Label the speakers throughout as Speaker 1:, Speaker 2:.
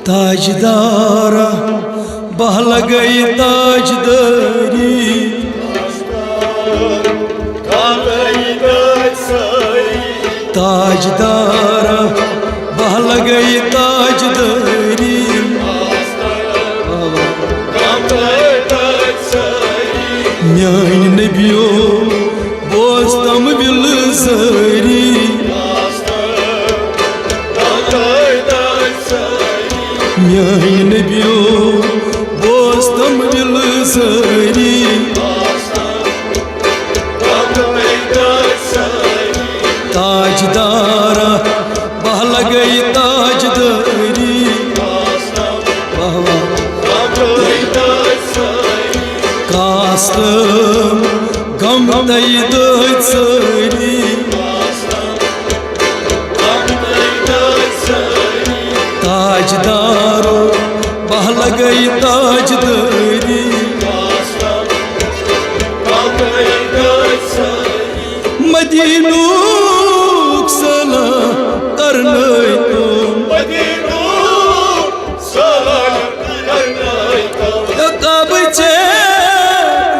Speaker 1: ताजदारा बहल गई ताजदारी ताजदारा बहल गई ताजदारी न्यान नबियो बोस्तम बिल सारी न्यान नबियो बोस्तम बिल सारी ताजदारा बहल गई ताजदारी कास्तम गम दई सारी ताजदारो बहल गई ताजदारी मदीनूक सलाम करनई तो कब चे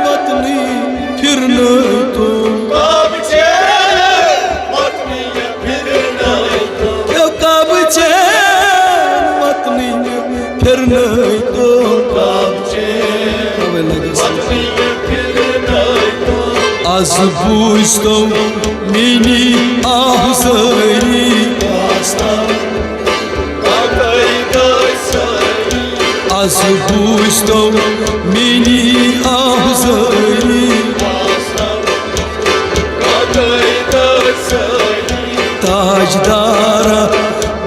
Speaker 1: वतनी फिरनई तो कब चे वतनी फिरनई तो आज बूझतो मिनी आहसारी आज बूझतो मिनी आहसारी ताजदारा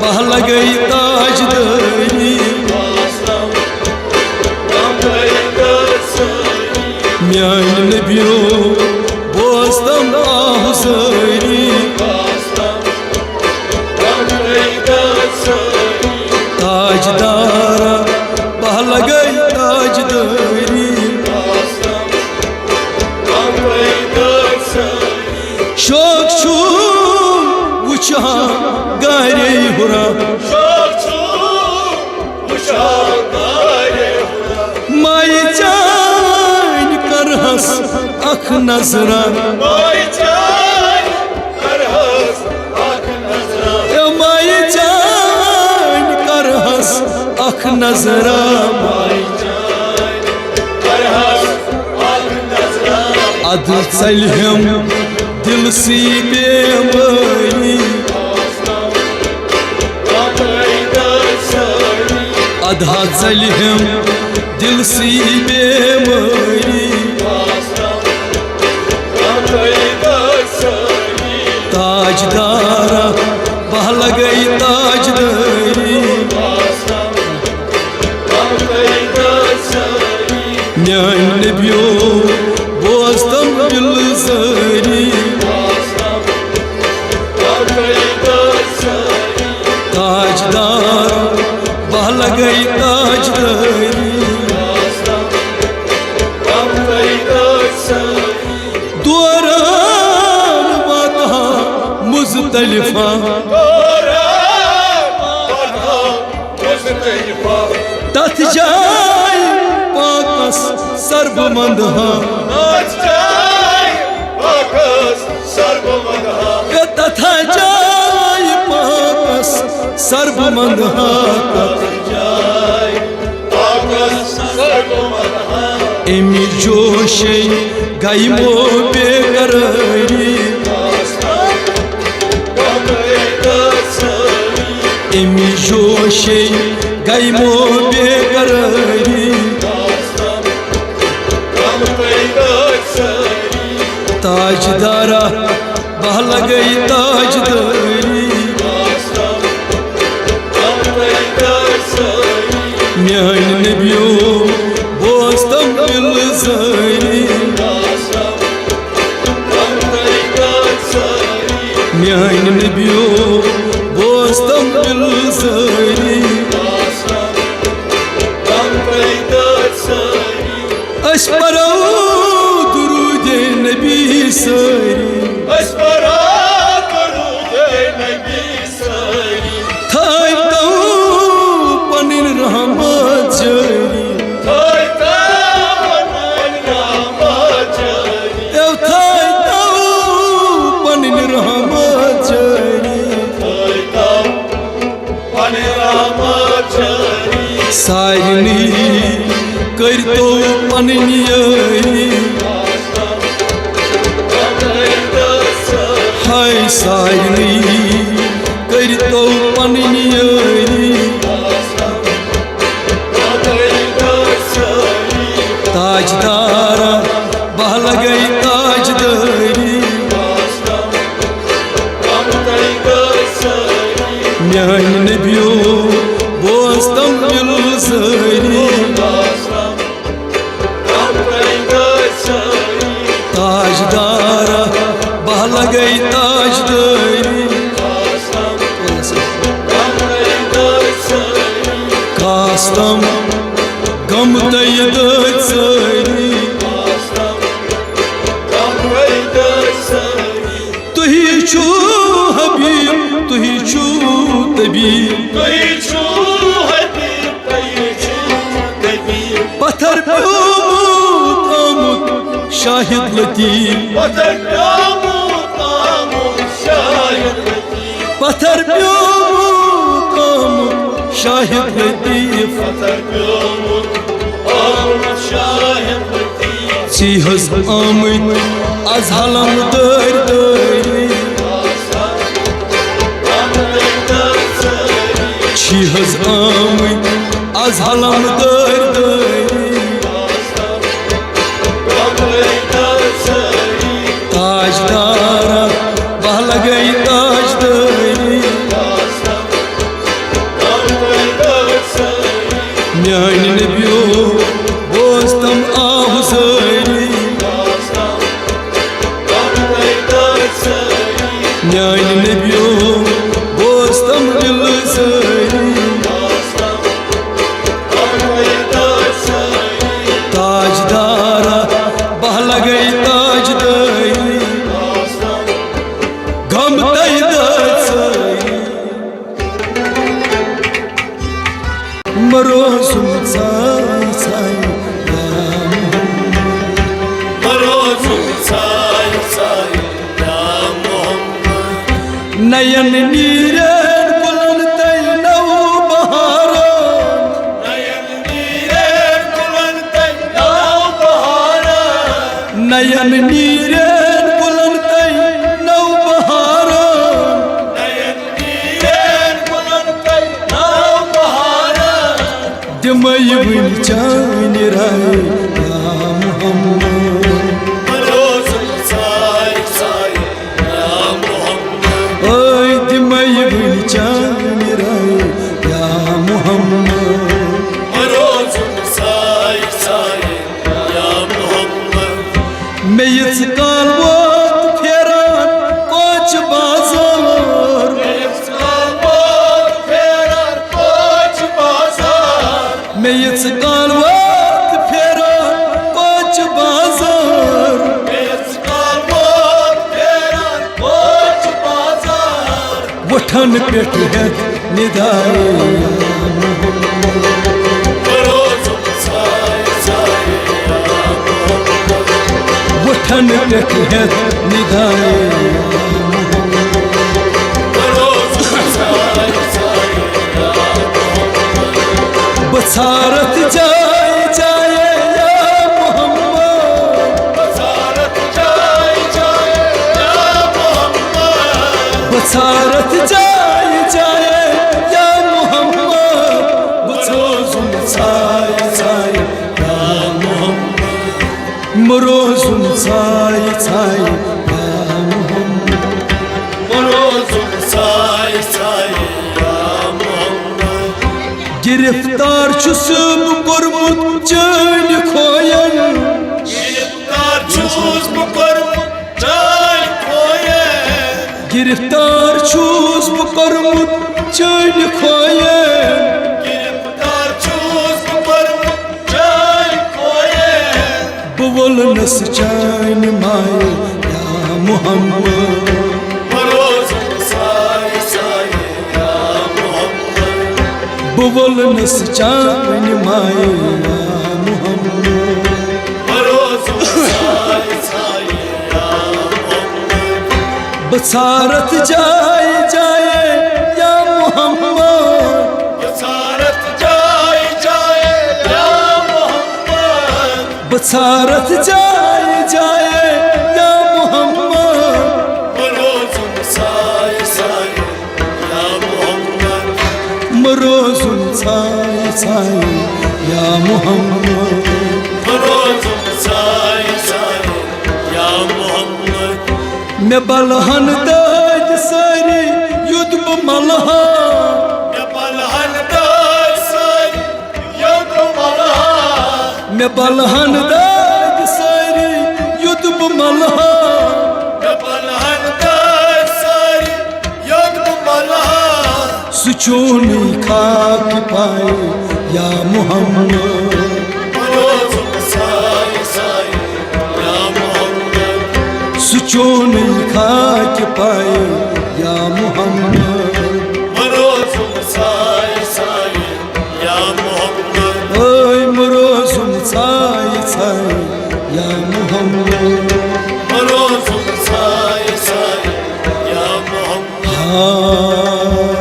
Speaker 1: बहल गई ताजदारी न्यान नबियो बोस्तम आहसारी ताजदारा बहल गई ताजदारी शोक छू वुछा गारे हुरा माय जान करहस अख नजरा माय जान करहस अख नजरा अद चलहम दिल सी बेमारी अधा चलहम दिल सी बेमारी ताजदारा बहल गई ताजदारी न्यान नबियो बोस्तम बिल सारी ताजदारा बहल गई ताजदारी दौरान वाता मुज़दलिफा तथ जाय पाकस सर्वमंदहा तथा जाय पाकस सर्वमंदहा एमी जोशे गायमो बेकरारी एमी जोशे गायमो बेकरारी ताजदारा बहल गई ताजदारी न्यान नबियो बोस्तम बिल सारी न्यान नबियो बोस्तम बिल सारी अशपरो दुरूद नबी सारी सारनी करतो पननी यारी हाय सारनी करतो पननी यारी ताजदारा बहल गई ताजदारी म्यान नबियो बोस्तम दिल सारी ताजदारा बहल गई ताजदारी कास्तम गम तयद सारी तुही छू हबीब तुही छू तबीब पत्थर प्योमूत आमुत शाहिद लतीफ पत्थर प्योमूत आमुत शाहिद लतीफ सीहस आमद az halam dör döri çihaz amid az halam dör döri tajdara bahla gay tajdari म्यान नबियो बोस्तम आहूसरी म्यान नबियो बोस्तम दिल सारी ताजदारा बहल गई ताजदारी गम तयद सारी मरो सुन साई साई
Speaker 2: मरो सुन साई साई
Speaker 1: नयन नीरन कुलन तै नव बहारा
Speaker 2: नयन नीरन कुलन तै नव बहारा
Speaker 1: नयन नीरन कुलन तै नव बहारा
Speaker 2: नयन नीरन कुलन तै नव बहारा
Speaker 1: दिमय वन चान राय या मोहम्मद
Speaker 2: मरो सुन साई साई
Speaker 1: ओय दिमय वन चान राय या मोहम्मद
Speaker 2: मरो सुन साई साई या मोहम्मद
Speaker 1: मेयस काल वक्त फेरान कोच बाजार
Speaker 2: मेयस काल वक्त फेरान कोच बाजार
Speaker 1: मेयस काल वक्त फेरान कोच बाजार
Speaker 2: मेयस काल वक्त फेरान कोच बाजार
Speaker 1: वठन पेट है निदाए
Speaker 2: मरो सुन साई साई
Speaker 1: वठन पेट है निदाए
Speaker 2: मरो सुन साई साई
Speaker 1: बसारत जाए जाए या मोहम्मद
Speaker 2: बसारत जाए जाए या मोहम्मद
Speaker 1: बसारत जाए जाए या मोहम्मद बसो सुन साई साई या मोहम्मद मरो सुन साई साई या मोहम्मद
Speaker 2: मरो सुन साई साई या मोहम्मद
Speaker 1: गिरफ्तार छुस कोरमुत जान खोयन
Speaker 2: गिरफ्तार छूस मुकरम जान खोये
Speaker 1: गिरफ्तार छुस कोरमुत जान खोयन
Speaker 2: गिरफ्तार छूस मुकरम जान खोये
Speaker 1: बोल नस जान माए या मोहम्मद
Speaker 2: मरो सुन साई साई या मोहम्मद
Speaker 1: बोल नस जान माए या मोहम्मद
Speaker 2: मरो सुन साई साई या मोहम्मद
Speaker 1: बसारत जाए जाए या मोहम्मद
Speaker 2: बसारत जाए
Speaker 1: बसारत जाए जाए या मोहम्मद
Speaker 2: मरोजुम साय साय या मोहम्मद
Speaker 1: मरोजुम साय साय या मोहम्मद
Speaker 2: मरोजुम साय साय या मोहम्मद
Speaker 1: मे बलहन दाद सारी युद्ध मलहा
Speaker 2: मे बलहन दाद सारी युद्ध मलहा
Speaker 1: मे बलहन दाद सारी युद्ध मलहा
Speaker 2: मे बलहन दाद सारी युद्ध मलहा
Speaker 1: सुचोनी खाक पाए या मोहम्मद
Speaker 2: मरोजुम साय साय या मोहम्मद
Speaker 1: सुचोनी खाक पाए या मोहम्मद
Speaker 2: मरोजुम साय साय या मोहम्मद
Speaker 1: ओय मरोजुम साय साय या मोहम्मद
Speaker 2: मरोजुम साय साय या मोहम्मद
Speaker 1: हाँ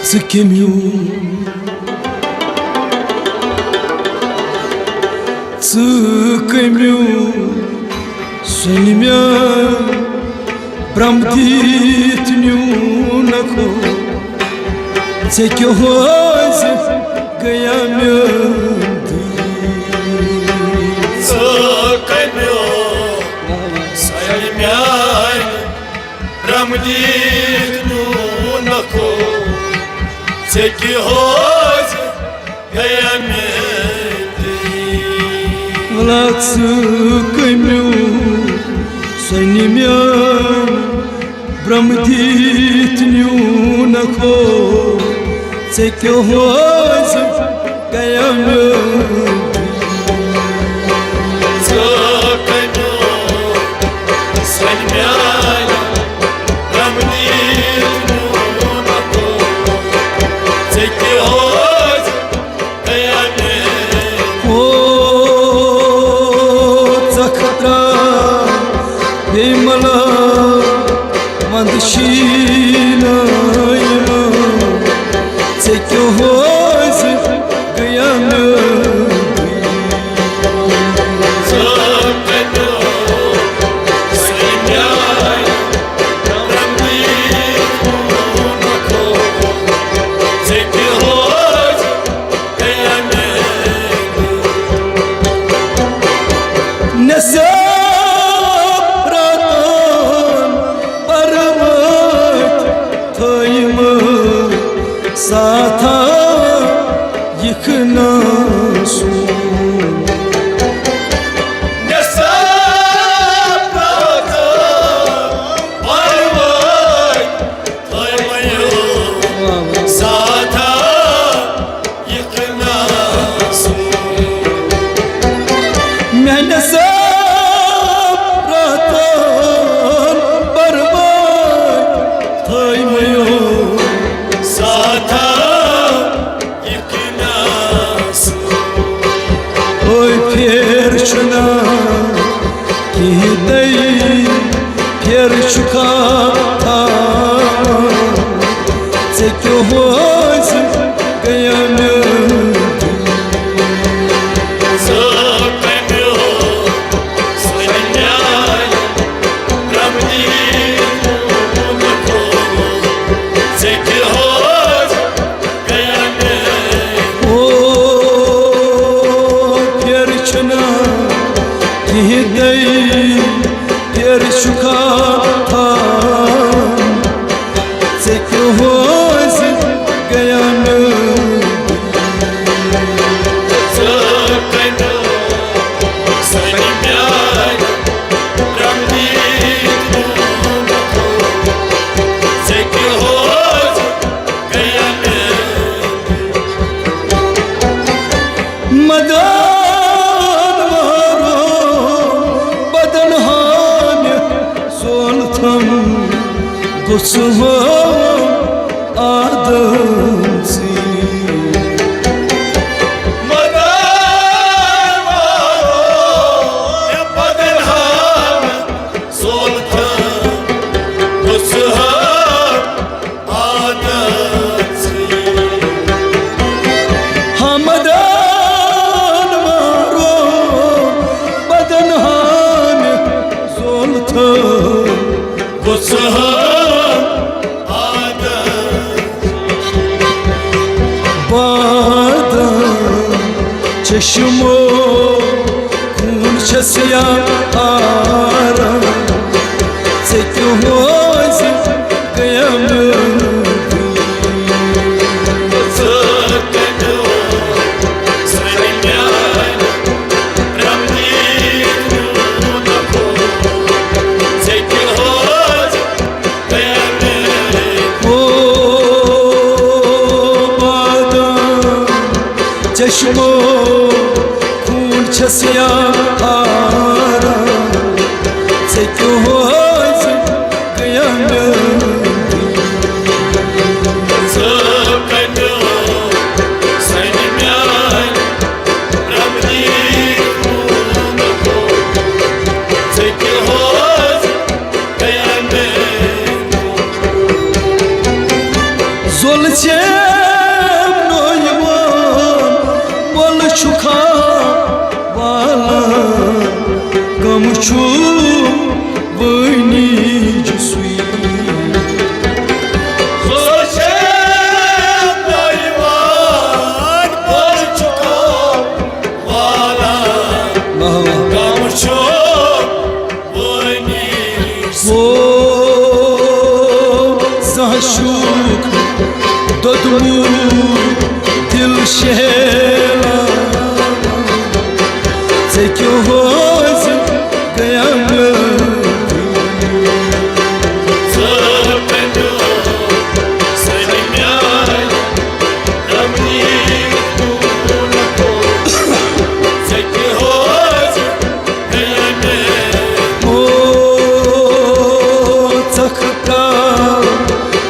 Speaker 1: Tsukimyu Tsukimyu Sunimya Bramditnyu nako Tsekyo hozi gayamyandi
Speaker 2: Tsukimyu Sunimya Bramditnyu nako Tseki hozi gayamyandi
Speaker 1: Vla tsukimyu Sunimya Bramditnyu nako Tsekyo hozi gayamyandi
Speaker 2: Tsukimyu Sunimya Bramditnyu nako Tseki hozi gayamyandi
Speaker 1: O Zakhatra Bimala Mandshina Tsekyo hozi gayamyandi
Speaker 2: Tsukimyu Sunimya Bramditnyu nako Tseki hozi gayamyandi
Speaker 1: Nesabratan Paramat Tayma Sata Yıkına su
Speaker 2: Ne sabratan varvay Taymayı Zata yıkınasın
Speaker 1: Mehne sabratan Paramat Tayma
Speaker 2: Zata yıkınasın
Speaker 1: Oy Pierchuna Kihidei Pierchuka Tsekyo hozi gayamyandi
Speaker 2: Tsukimyu Sunimya Bramditnyu nako Tseki hozi gayamyandi
Speaker 1: O Pierchuna Kihidei Pierchuka Tsekyo hozi gayamyandi
Speaker 2: Tsukimyu Sunimya Bramditnyu nako Tseki hozi gayamyandi
Speaker 1: Madan varo badan hamya soltam gusva adamsi
Speaker 2: Madan varo badan ham sultan
Speaker 1: चश्मो खून छसिया आरा से क्यों हो गया चश्मो खून छसिया आरा से क्यों हो गया Zolce Çuka bala gamuçu boynicu sui
Speaker 2: Zolce bayvan bol çuka bala gamuçu boynicu
Speaker 1: o zahşuk dodmu dil şehla से क्यों हो गया ओ चखता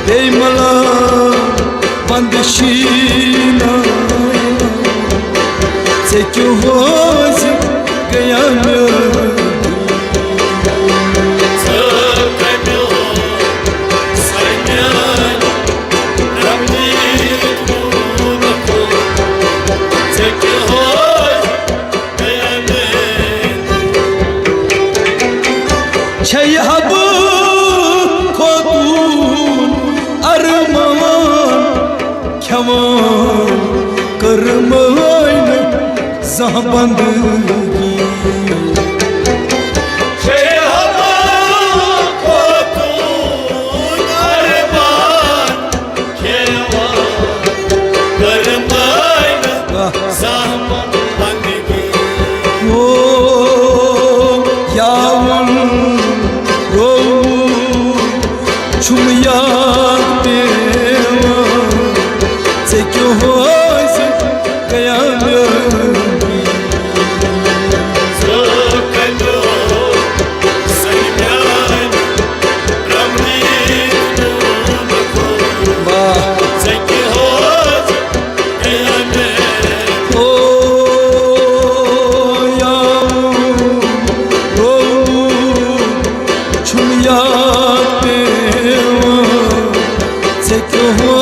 Speaker 1: बेमला बंदशीना से क्यों हो गया Çayhab kodun arman keman kırmayın zahbandगी
Speaker 2: Çayhab kodun arman keman kırmayın zahbandगी
Speaker 1: o yavun Çumya dewa se क्यों हो गया से क्यों हो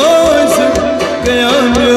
Speaker 1: गया